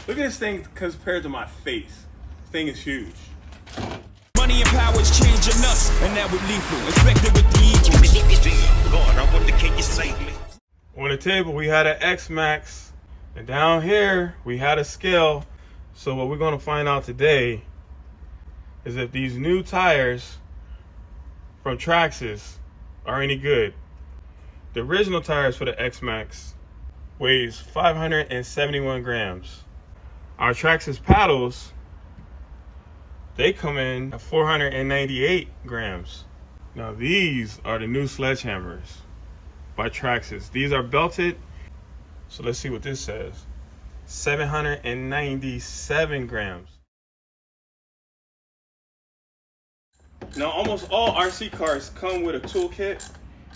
Look at this thing compared to my face. This thing is huge. Money and power is changing us, and that with lethal. Infected with the evil. God, I wonder, can you save me? On the table, we had an Xmaxx, and down here, we had a scale. So what we're gonna find out today is if these new tires from Traxxas are any good. The original tires for the Xmaxx weighs 571 grams. Our Traxxas paddles, they come in at 498 grams. Now these are the new sledgehammers by Traxxas. These are belted, so let's see what this says. 797 grams. Now almost all RC cars come with a toolkit,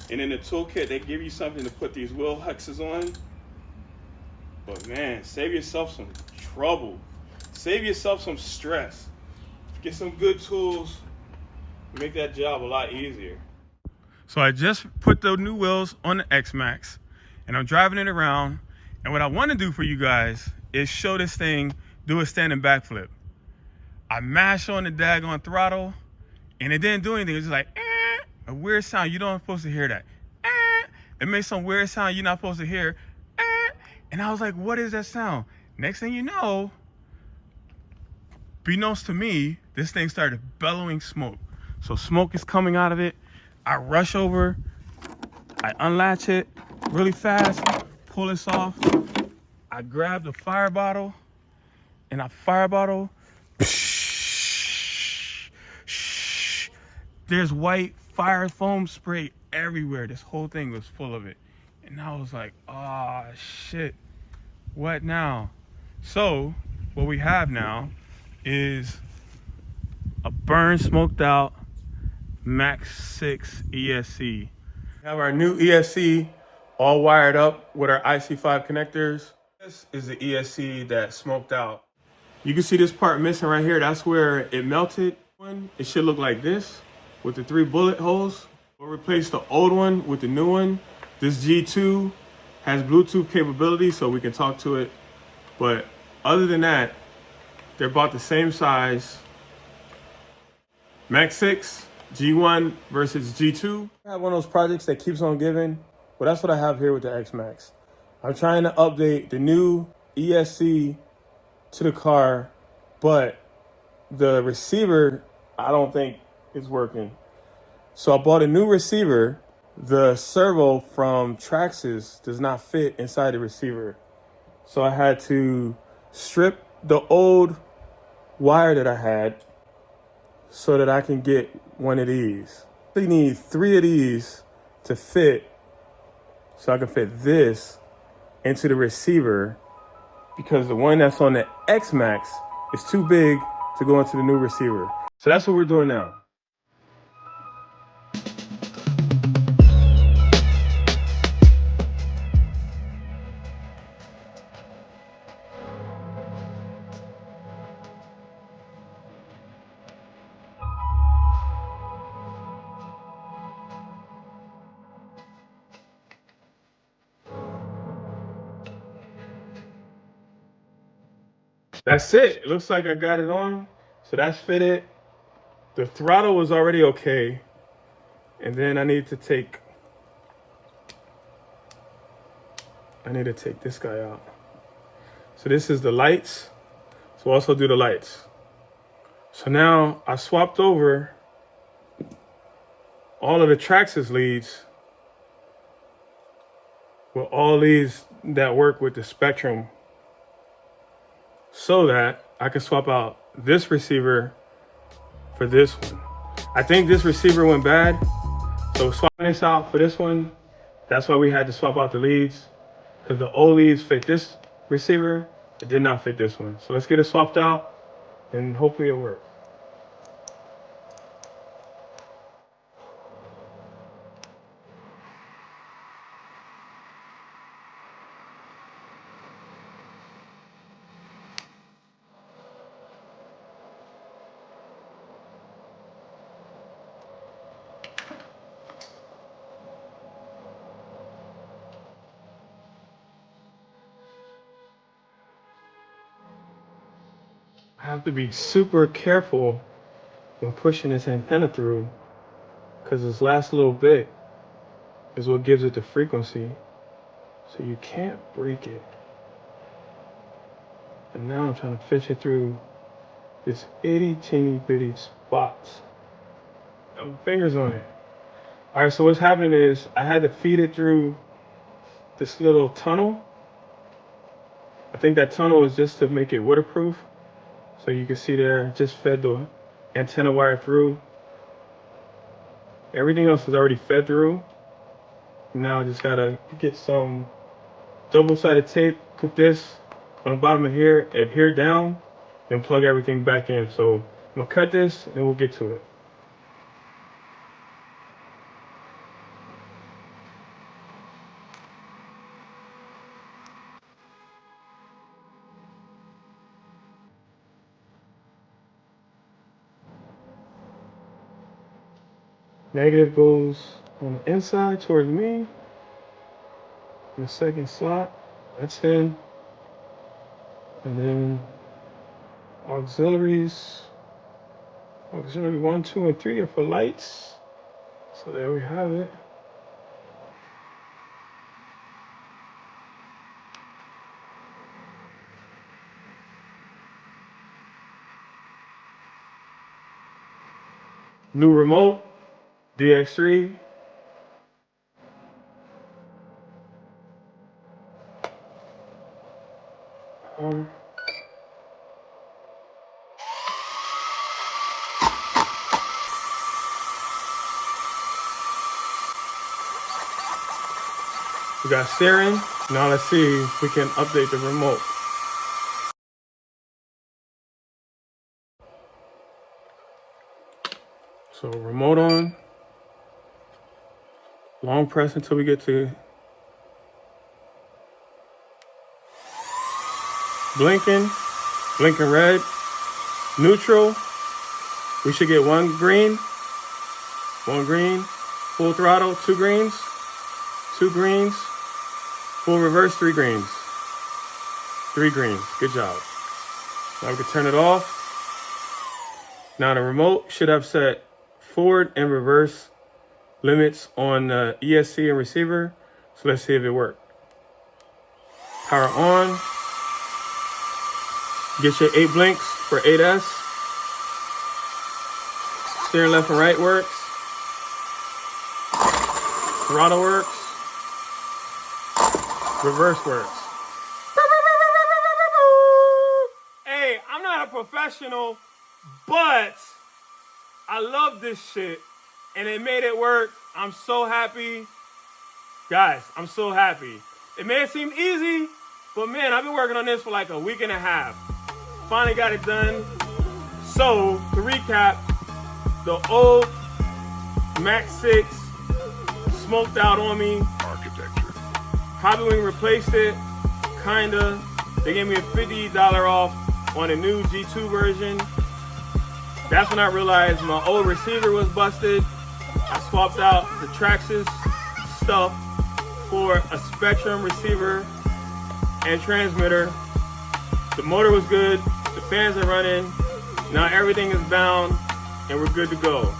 and in the toolkit they give you something to put these wheel hexes on. But man, save yourself some trouble. Save yourself some stress. Get some good tools, make that job a lot easier. So I just put the new wheels on the Xmaxx, and I'm driving it around. And what I want to do for you guys is show this thing do a standing backflip. I mashed on the daggone throttle, and it didn't do anything. It was just like, a weird sound. You don't supposed to hear that. It made some weird sound you're not supposed to hear. And I was like, what is that sound? Next thing you know, beknownst to me, this thing started bellowing smoke. So smoke is coming out of it. I rush over, I unlatch it really fast, pull this off. I grab the fire bottle, and I fire bottle. There's white fire foam spray everywhere. This whole thing was full of it. And I was like, oh shit, what now? So what we have now is a burn smoked out Max 6 ESC. We have our new ESC all wired up with our IC5 connectors. This is the ESC that smoked out. You can see this part missing right here. That's where it melted. It should look like this with the 3 bullet holes. We'll replace the old one with the new one. This G2 has Bluetooth capability, so we can talk to it. But other than that, they're about the same size. Max 6, G1 versus G2. I have one of those projects that keeps on giving. Well, that's what I have here with the Xmaxx. I'm trying to update the new ESC to the car, but the receiver, I don't think is working. So I bought a new receiver. The servo from Traxxas does not fit inside the receiver. So I had to strip the old wire that I had so that I can get one of these. You need 3 of these to fit, so I can fit this into the receiver, because the one that's on the Xmaxx is too big to go into the new receiver. So that's what we're doing now. That's it. It looks like I got it on. So that's fitted. The throttle was already okay. And then I need to take this guy out. So this is the lights. So we'll also do the lights. So now I swapped over all of the Traxxas leads with all these that work with the Spectrum, so that I can swap out this receiver for this one. I think this receiver went bad, so swapping this out for this one, that's why we had to swap out the leads, because the old leads fit this receiver, it did not fit this one. So let's get it swapped out, and hopefully it'll work. I have to be super careful when pushing this antenna through, because this last little bit is what gives it the frequency. So you can't break it. And now I'm trying to fish it through this itty teeny bitty spots. Got my fingers on it. All right, so what's happening is I had to feed it through this little tunnel. I think that tunnel is just to make it waterproof. So you can see there, I just fed the antenna wire through. Everything else is already fed through. Now I just gotta get some double-sided tape, put this on the bottom of here, adhere down, then plug everything back in. So I'm gonna cut this and we'll get to it. Negative goes on the inside towards me. In the second slot, that's in. And then auxiliaries, auxiliary 1, 2, and 3 are for lights. So there we have it. New remote, DX3. We got steering. Now let's see if we can update the remote. So remote on. Long press until we get to blinking red, neutral. We should get one green, full throttle, two greens, full reverse, three greens. Good job. Now we can turn it off. Now the remote should have set forward and reverse limits on the ESC and receiver. So let's see if it worked. Power on. Get your 8 blinks for 8S. Steering left and right works. Throttle works. Reverse works. Hey, I'm not a professional, but I love this shit and it made it work. I'm so happy. Guys, I'm so happy. It may have seemed easy, but man, I've been working on this for like a week and a half. Finally got it done. So, to recap, the old Max 6 smoked out on me. Architecture. HobbyWing replaced it, kinda. They gave me a $50 off on a new G2 version. That's when I realized my old receiver was busted. I swapped out the Traxxas stuff for a Spectrum receiver and transmitter. The motor was good, the fans are running, now everything is bound, and we're good to go.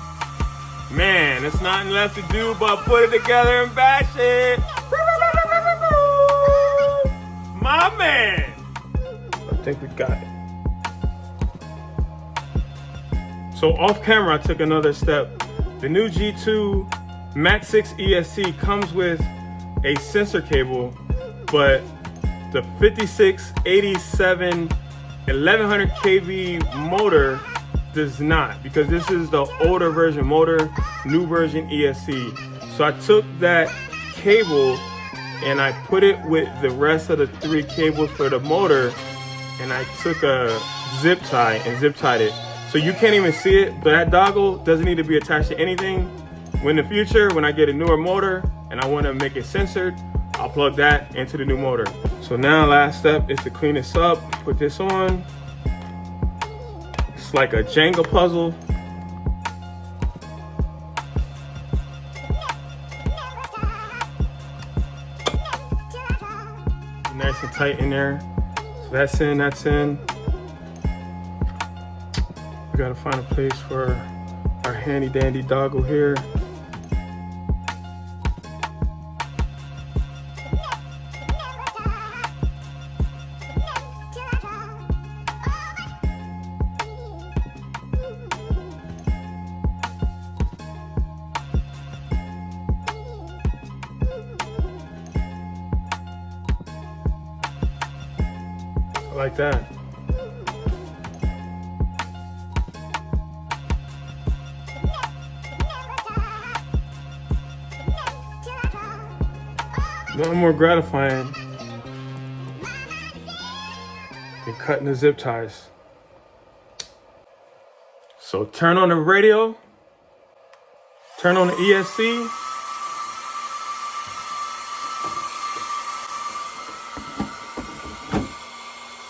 Man, there's nothing left to do but put it together and bash it. My man. I think we got it. So off camera, I took another step. The new G2 Max 6 ESC comes with a sensor cable, but the 5687 1100 kV motor does not, because this is the older version motor, new version ESC. So I took that cable and I put it with the rest of the 3 cables for the motor, and I took a zip tie and zip tied it. So you can't even see it, but that dongle doesn't need to be attached to anything. When in the future, when I get a newer motor and I want to make it censored, I'll plug that into the new motor. So now last step is to clean this up, put this on. It's like a Jenga puzzle. Nice and tight in there. So that's in, that's in. gotta find a place for our handy dandy doggle here. Like that. Nothing more gratifying than cutting the zip ties. So turn on the radio, turn on the ESC.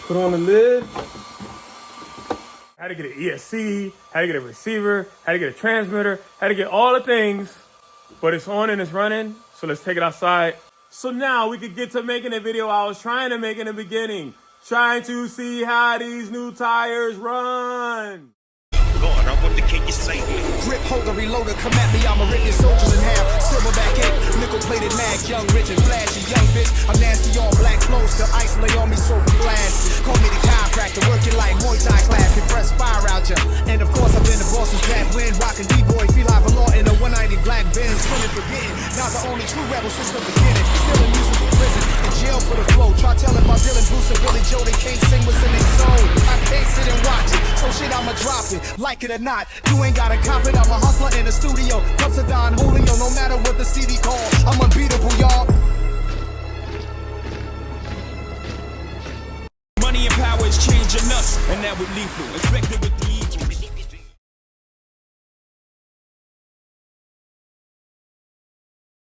Put on the lid. Had to get an ESC, had to get a receiver, had to get a transmitter, had to get all the things, but it's on and it's running, so let's take it outside. So now we could get to making the video I was trying to make in the beginning, trying to see how these new tires run. God, I wonder can you say it? Grip holder, reloader, come at me, I'm a written soldiers in half. Silverback egg, nickel-plated mag, young, rich and flashy, young bitch. I'm nasty on black clothes, till ice lay on me so glass. Call me the chiropractor, working like Muay Thai class, can press fire out ya. And of course I've been the boss's back when rockin' D-boy, feel like a law in a 190 black Benz, swimming forgetting. Now the only true rebel since the beginning. Still in music in prison, in jail for the flow. Try telling my Dylan Bruce and Billy Joe they can't sing what's in their soul. I can't sit and watch it, so shit I'ma drop it. Like it or not, you ain't gotta cop it. I'm a hustler in the studio. Cups of Don Julio, no matter what the CD call. I'm unbeatable, y'all. Money and power is changing us, and that would lethal. Infected with the